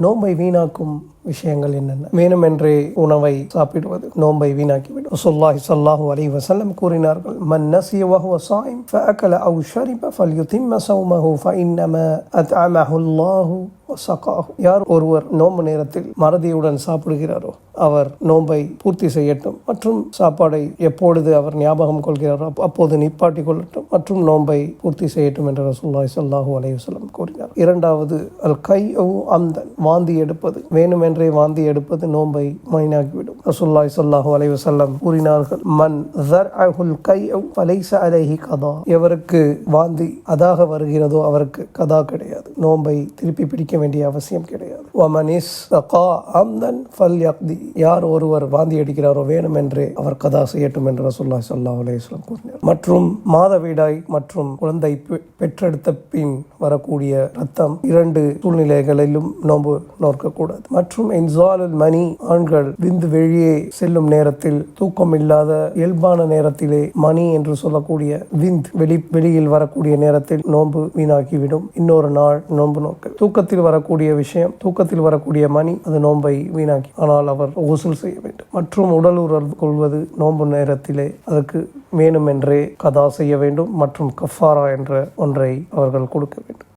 நோன்பை வீணாக்கும் விஷயங்கள் என்னென்ன? வேணுமென்றே உணவை சாப்பிடுவது நோன்பை வீணாக்கிவிடும். ரசூலுல்லாஹி ஸல்லல்லாஹு அலைஹி வஸல்லம் கூறினார்கள், மன் நஸிய வஹுவ ஸாயிம் ஃபஅகல அவ் ஷரிப ஃபல்யுதிம்ம ஸௌமஹு ஃபஇன்னமா அத்அமஹு அல்லாஹு வஸகாஹு. யார் ஒருவர் நோன்பு நேரத்தில் மறதியுடன் சாப்பிடுகிறாரோ அவர் நோன்பை பூர்த்தி செய்யட்டும், மற்றும் சாப்பாடை எப்பொழுது அவர் ஞாபகம் கொள்கிறாரோ அப்போது நிப்பாட்டி கொள்ளட்டும், மற்றும் நோன்பை பூர்த்தி செய்யட்டும் என்று ரசூலுல்லாஹி ஸல்லல்லாஹு அலைஹி வஸல்லம் கூறினார். இரண்டாவது, அல் கைஉ அம்தன், வாந்தி எடுப்பது. வேணுமென்றே வாந்தி எடுப்பது நோன்பை வீணாக்கிவிடும். ரசூலுல்லாஹி ஸல்லல்லாஹு அலைஹி வஸல்லம் கூறினார்கள், மன் ஸர்அஹுல் கைஉ ஃபலைஸ அலைஹி கதா. எவருக்கு வாந்தி அதாக வருகிறதோ அவருக்கு கதா கிடையாது, நோன்பை திருப்பி பிடிக்க வேண்டிய அவசியம் கிடையாது. வமன் இஸ்தகா அம்தன் ஃபல்யக்தி. யார் ஒருவர் வாந்தி அடிக்கிறாரோ வேணுமென்றே அவர் கதா செய்யட்டும் என்று ரசூலுல்லாஹி ஸல்லல்லாஹு அலைஹி வஸல்லம் கூறினார். மற்றும் மாதவிடாய் மற்றும் குழந்தை பெற்றெடுத்த பின் வரக்கூடிய ரத்தம், இரண்டு சூழ்நிலைகளிலும் நோன்பு நோக்கக்கூடாது. மற்றும் இன்சாலுல் மணி, ஆண்கள் விந்து வெளியே செல்லும் நேரத்தில், தூக்கம் இல்லாத இயல்பான நேரத்திலே மணி என்று சொல்லக்கூடிய விந்து வெளியில் வரக்கூடிய நேரத்தில் நோன்பு வீணாக்கிவிடும். இன்னொரு நாள் நோன்பு நோக்க. தூக்கத்தில் வரக்கூடிய விஷயம், தூக்கத்தில் வரக்கூடிய மணி, அது நோன்பை வீணாக்கி. ஆனால் அவர் உசுல் செய்ய வேண்டும். மற்றும் உடல் உறவு கொள்வது நோன்பு நேரத்திலே அதற்கு வேணுமென்றே கதா செய்ய வேண்டும், மற்றும் கஃபாரா என்ற ஒன்றை அவர்கள் கொடுக்க வேண்டும்.